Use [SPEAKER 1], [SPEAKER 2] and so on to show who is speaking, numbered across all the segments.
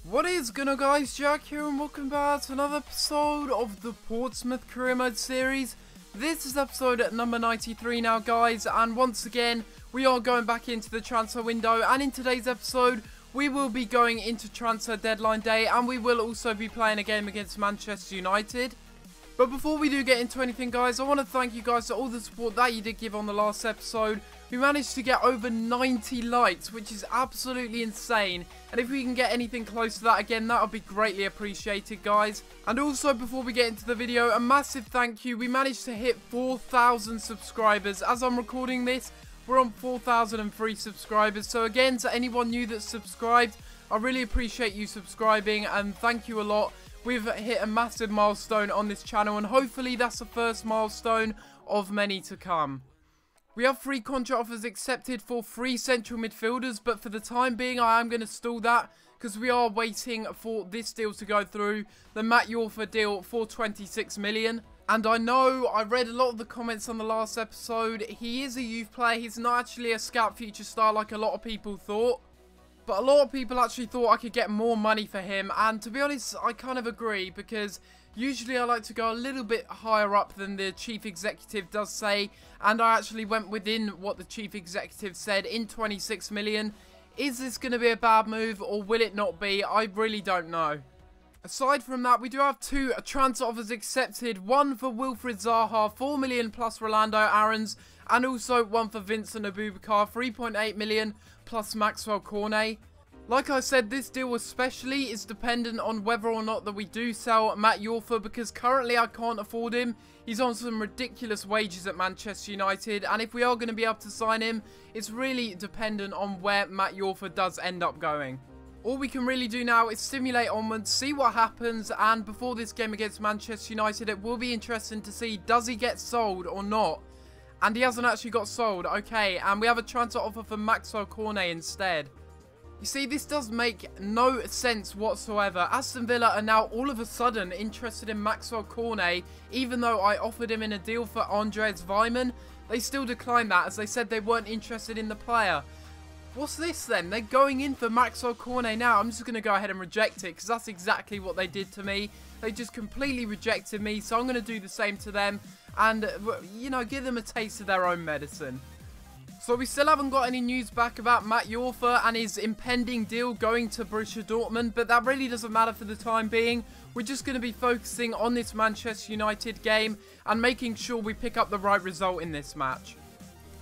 [SPEAKER 1] What is going on, guys? Jack here and welcome back to another episode of the Portsmouth Career Mode series. This is episode number 93 now, guys, and once again we are going back into the transfer window, and in today's episode we will be going into transfer deadline day and we will also be playing a game against Manchester United. But before we do get into anything, guys, I want to thank you guys for all the support that you did give on the last episode. We managed to get over 90 likes, which is absolutely insane. And if we can get anything close to that again, that would be greatly appreciated, guys. And also, before we get into the video, a massive thank you. We managed to hit 4,000 subscribers. As I'm recording this, we're on 4,003 subscribers. So again, to anyone new that's subscribed, I really appreciate you subscribing and thank you a lot. We've hit a massive milestone on this channel and hopefully that's the first milestone of many to come. We have 3 contract offers accepted for 3 central midfielders, but for the time being I am going to stall that because we are waiting for this deal to go through, the Mouya deal for 26 million. And I know I read a lot of the comments on the last episode. He is a youth player, he's not actually a scout future star like a lot of people thought. But a lot of people actually thought I could get more money for him, and to be honest, I kind of agree, because usually I like to go a little bit higher up than the chief executive does say, and I actually went within what the chief executive said in 26 million. Is this going to be a bad move, or will it not be? I really don't know. Aside from that, we do have 2 transfer offers accepted, one for Wilfried Zaha, 4 million plus Rolando Aarons, and also one for Vincent Abubakar, 3.8 million plus Maxwell Cornet. Like I said, this deal especially is dependent on whether or not that we do sell Mouya, because currently I can't afford him. He's on some ridiculous wages at Manchester United, and if we are going to be able to sign him, it's really dependent on where Mouya does end up going. All we can really do now is simulate onwards, see what happens, and before this game against Manchester United, it will be interesting to see, does he get sold or not? And he hasn't actually got sold, okay, and we have a transfer offer for Maxwell Cornet instead. You see, this does make no sense whatsoever. Aston Villa are now all of a sudden interested in Maxwell Cornet, even though I offered him in a deal for Andreas Weimann. They still declined that, as they said they weren't interested in the player. What's this then? They're going in for Maxwell Cornet now. I'm just going to go ahead and reject it, because that's exactly what they did to me. They just completely rejected me, so I'm going to do the same to them and, you know, give them a taste of their own medicine. So we still haven't got any news back about Mouya and his impending deal going to Borussia Dortmund, but that really doesn't matter for the time being. We're just going to be focusing on this Manchester United game and making sure we pick up the right result in this match.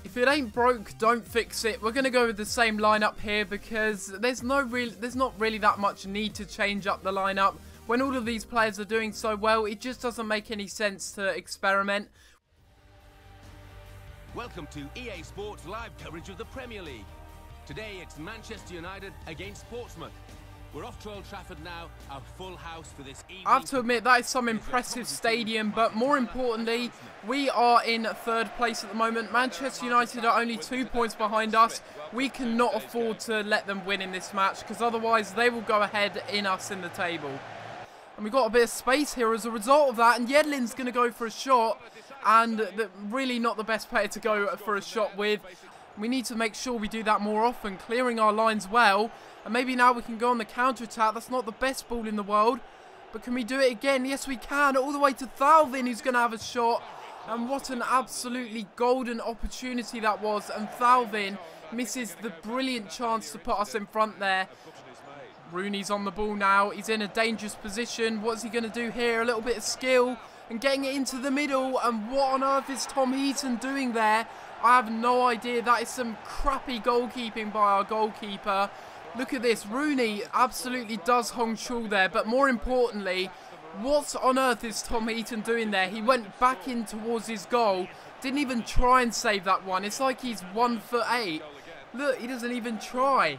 [SPEAKER 1] If it ain't broke, don't fix it. We're going to go with the same lineup here because there's not really that much need to change up the lineup. When all of these players are doing so well, it just doesn't make any sense to experiment.
[SPEAKER 2] Welcome to EA Sports live coverage of the Premier League. Today it's Manchester United against Portsmouth. We're off to Old Trafford now, a full house for this evening.
[SPEAKER 1] I have to admit, that is some impressive stadium, but more importantly, we are in 3rd place at the moment. Manchester United are only 2 points behind us. We cannot afford to let them win in this match, because otherwise they will go ahead in us in the table. And we've got a bit of space here as a result of that, and Yedlin's going to go for a shot, and really not the best player to go for a shot with. We need to make sure we do that more often, clearing our lines well, and maybe now we can go on the counter-attack. That's not the best ball in the world, but can we do it again? Yes, we can, all the way to Thauvin, who's going to have a shot, and what an absolutely golden opportunity that was, and Thauvin misses the brilliant chance to put us in front there. Rooney's on the ball now, he's in a dangerous position. What's he going to do here? A little bit of skill and getting it into the middle, and what on earth is Tom Heaton doing there? I have no idea. That is some crappy goalkeeping by our goalkeeper. Look at this, Rooney absolutely does Hong Chul there, but more importantly, what on earth is Tom Heaton doing there? He went back in towards his goal, didn't even try and save that one. It's like he's 1'8". Look, he doesn't even try.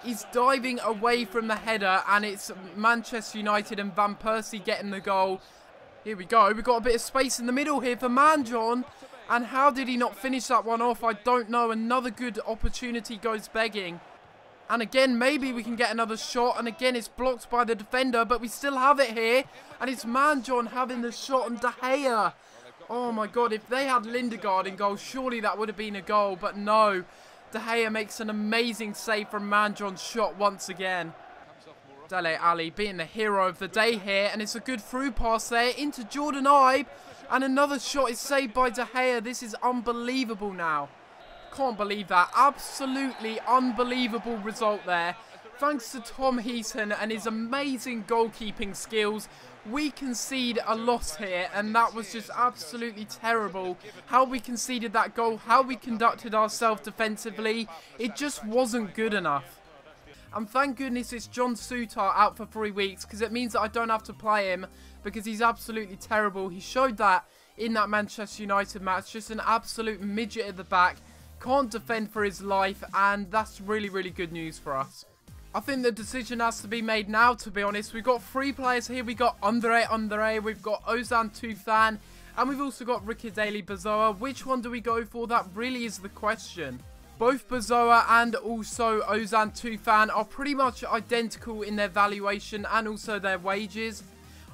[SPEAKER 1] He's diving away from the header, and it's Manchester United and Van Persie getting the goal. Here we go. We've got a bit of space in the middle here for Manjon. And how did he not finish that one off? I don't know. Another good opportunity goes begging. And again, maybe we can get another shot. And again, it's blocked by the defender, but we still have it here. And it's Manjon having the shot on De Gea. Oh my God, if they had Lindegaard in goal, surely that would have been a goal. But no. De Gea makes an amazing save from Manjon's shot once again. Dele Alli being the hero of the day here, and it's a good through pass there into Jordan Ibe, and another shot is saved by De Gea. This is unbelievable now. Can't believe that. Absolutely unbelievable result there. Thanks to Tom Heaton and his amazing goalkeeping skills, we concede a loss here, and that was just absolutely terrible. How we conceded that goal, how we conducted ourselves defensively, it just wasn't good enough. And thank goodness it's John Souttar out for 3 weeks, because it means that I don't have to play him, because he's absolutely terrible. He showed that in that Manchester United match, just an absolute midget at the back, can't defend for his life, and that's really, really good news for us. I think the decision has to be made now, to be honest. We've got 3 players here. We've got Andre, we've got Ozan Tufan, and we've also got Riccardelli Bazoa. Which one do we go for? That really is the question. Both Bazoa and also Ozan Tufan are pretty much identical in their valuation and also their wages.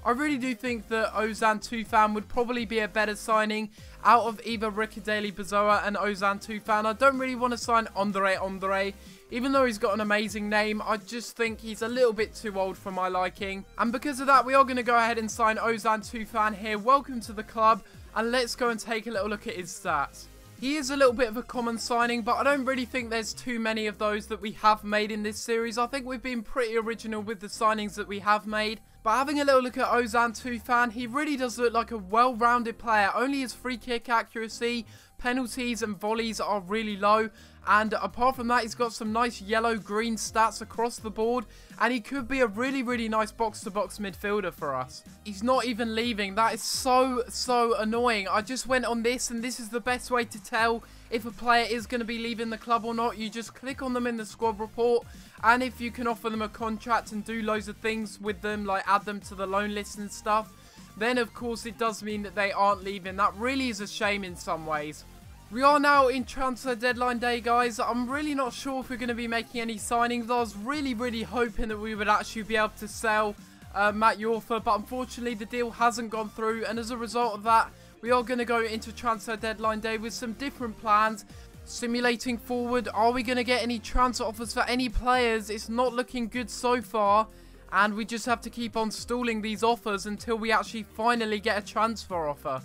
[SPEAKER 1] I really do think that Ozan Tufan would probably be a better signing out of either Riccardelli Bazoa and Ozan Tufan. I don't really want to sign Andre. Even though he's got an amazing name, I just think he's a little bit too old for my liking. And because of that, we are going to go ahead and sign Ozan Tufan here. Welcome to the club, and let's go and take a little look at his stats. He is a little bit of a common signing, but I don't really think there's too many of those that we have made in this series. I think we've been pretty original with the signings that we have made. But having a little look at Ozan Tufan, he really does look like a well-rounded player. Only his free kick accuracy, penalties and volleys are really low. And apart from that, he's got some nice yellow-green stats across the board. And he could be a really, really nice box-to-box midfielder for us. He's not even leaving. That is so annoying. I just went on this, and this is the best way to tell if a player is going to be leaving the club or not. You just click on them in the squad report. And if you can offer them a contract and do loads of things with them, like add them to the loan list and stuff, then of course it does mean that they aren't leaving. That really is a shame in some ways. We are now in transfer deadline day, guys. I'm really not sure if we're going to be making any signings. I was really hoping that we would actually be able to sell Matt Yorfa, but unfortunately the deal hasn't gone through, and as a result of that, we are going to go into transfer deadline day with some different plans. Simulating forward, are we going to get any transfer offers for any players? It's not looking good so far, and we just have to keep on stalling these offers until we actually finally get a transfer offer.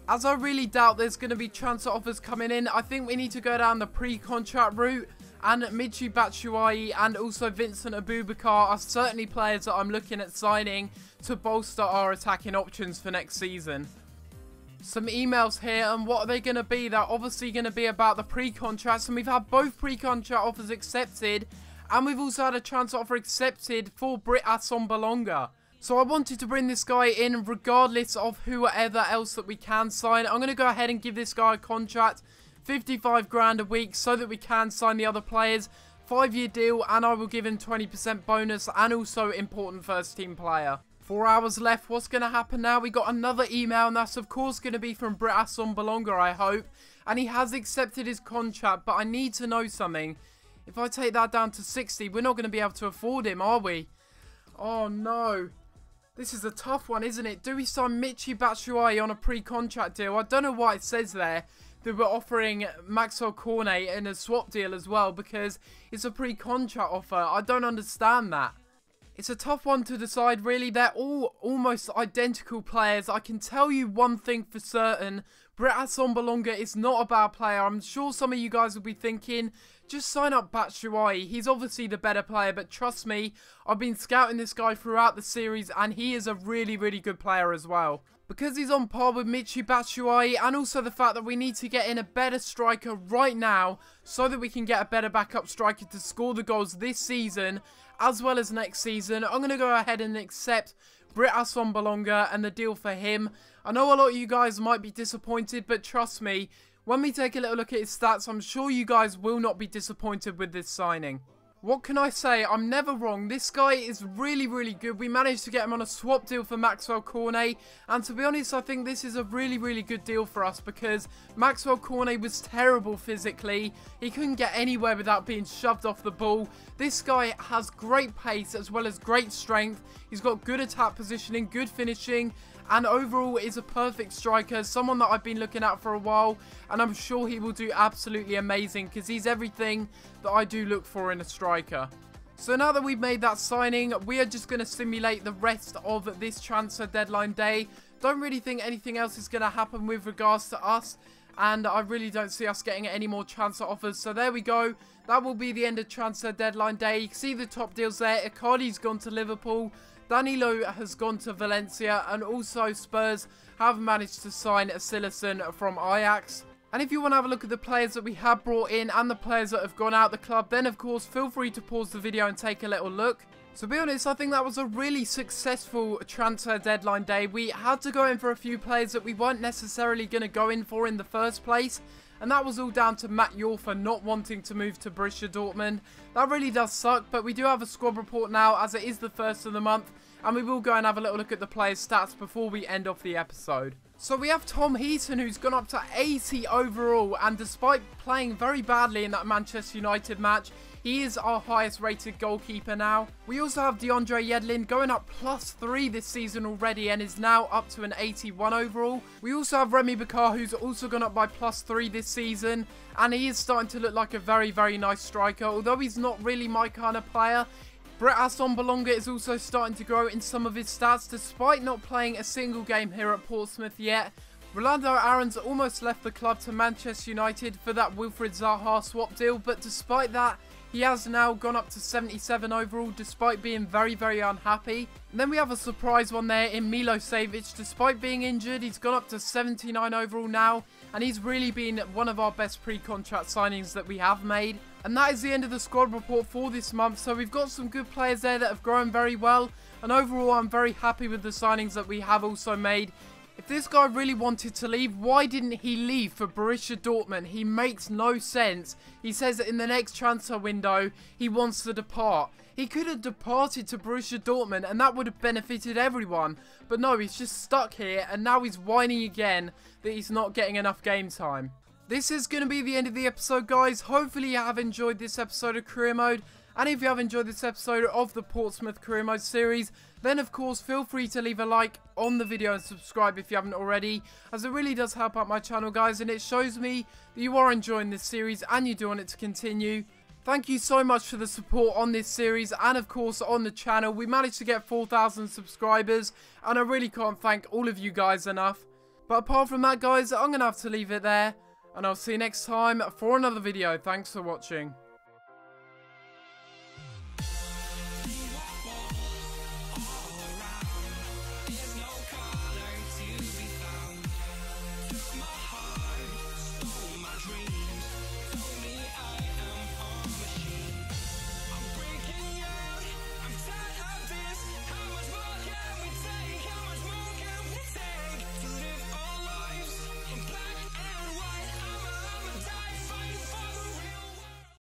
[SPEAKER 1] As I really doubt there's going to be transfer offers coming in, I think we need to go down the pre-contract route, and Michy Batshuayi and also Vincent Aboubakar are certainly players that I'm looking at signing to bolster our attacking options for next season. Some emails here, and what are they going to be? They're obviously going to be about the pre-contracts, and we've had both pre-contract offers accepted, and we've also had a transfer offer accepted for Britt Assombalonga. So I wanted to bring this guy in regardless of whoever else that we can sign. I'm going to go ahead and give this guy a contract, 55 grand a week, so that we can sign the other players. 5-year deal, and I will give him 20% bonus and also important first team player. 4 hours left. What's going to happen now? We got another email, and that's of course going to be from Britt Assombalonga, I hope. And he has accepted his contract, but I need to know something. If I take that down to 60, we're not going to be able to afford him, are we? Oh no. This is a tough one, isn't it? Do we sign Michy Batshuayi on a pre-contract deal? I don't know why it says there that we're offering Maxwell Cornet in a swap deal as well, because it's a pre-contract offer. I don't understand that. It's a tough one to decide, really. They're all almost identical players. I can tell you one thing for certain. Britt Assombalonga is not a bad player. I'm sure some of you guys will be thinking, just sign up Batshuayi. He's obviously the better player, but trust me, I've been scouting this guy throughout the series, and he is a really good player as well. Because he's on par with Michy Batshuayi, and also the fact that we need to get in a better striker right now, so that we can get a better backup striker to score the goals this season, as well as next season, I'm going to go ahead and accept Britt Assombalonga and the deal for him. I know a lot of you guys might be disappointed, but trust me, when we take a little look at his stats, I'm sure you guys will not be disappointed with this signing. What can I say? I'm never wrong. This guy is really good. We managed to get him on a swap deal for Maxwell Cornet. And to be honest, I think this is a really good deal for us, because Maxwell Cornet was terrible physically. He couldn't get anywhere without being shoved off the ball. This guy has great pace as well as great strength. He's got good attack positioning, good finishing, and overall is a perfect striker, someone that I've been looking at for a while, and I'm sure he will do absolutely amazing, because he's everything that I do look for in a striker. So now that we've made that signing, we are just going to simulate the rest of this transfer deadline day. Don't really think anything else is going to happen with regards to us. And I really don't see us getting any more transfer offers. So there we go. That will be the end of transfer deadline day. You can see the top deals there. Icardi's gone to Liverpool. Danilo has gone to Valencia. And also Spurs have managed to sign Sillerson from Ajax. And if you want to have a look at the players that we have brought in and the players that have gone out the club, then of course feel free to pause the video and take a little look. To be honest, I think that was a really successful transfer deadline day. We had to go in for a few players that we weren't necessarily going to go in for in the first place. And that was all down to Matt Yorfer not wanting to move to Borussia Dortmund. That really does suck, but we do have a squad report now as it is the first of the month. And we will go and have a little look at the players' stats before we end off the episode. So we have Tom Heaton, who's gone up to 80 overall. And despite playing very badly in that Manchester United match, he is our highest rated goalkeeper now. We also have DeAndre Yedlin going up +3 this season already and is now up to an 81 overall. We also have Remy Bakar, who's also gone up by +3 this season. And he is starting to look like a very, very nice striker. Although he's not really my kind of player. Brett Assombalonga is also starting to grow in some of his stats despite not playing a single game here at Portsmouth yet. Rolando Aarons almost left the club to Manchester United for that Wilfried Zaha swap deal, but despite that, he has now gone up to 77 overall despite being very, very unhappy. And then we have a surprise one there in Milosevic. Despite being injured, he's gone up to 79 overall now. And he's really been one of our best pre-contract signings that we have made. And that is the end of the squad report for this month. So we've got some good players there that have grown very well. And overall, I'm very happy with the signings that we have also made. If this guy really wanted to leave, why didn't he leave for Borussia Dortmund? He makes no sense. He says that in the next transfer window, he wants to depart. He could have departed to Borussia Dortmund and that would have benefited everyone. But no, he's just stuck here and now he's whining again that he's not getting enough game time. This is going to be the end of the episode, guys. Hopefully you have enjoyed this episode of Career Mode. And if you have enjoyed this episode of the Portsmouth Career Mode series, then of course feel free to leave a like on the video and subscribe if you haven't already, as it really does help out my channel, guys, and it shows me that you are enjoying this series and you do want it to continue. Thank you so much for the support on this series and of course on the channel. We managed to get 4,000 subscribers and I really can't thank all of you guys enough. But apart from that, guys, I'm going to have to leave it there and I'll see you next time for another video. Thanks for watching.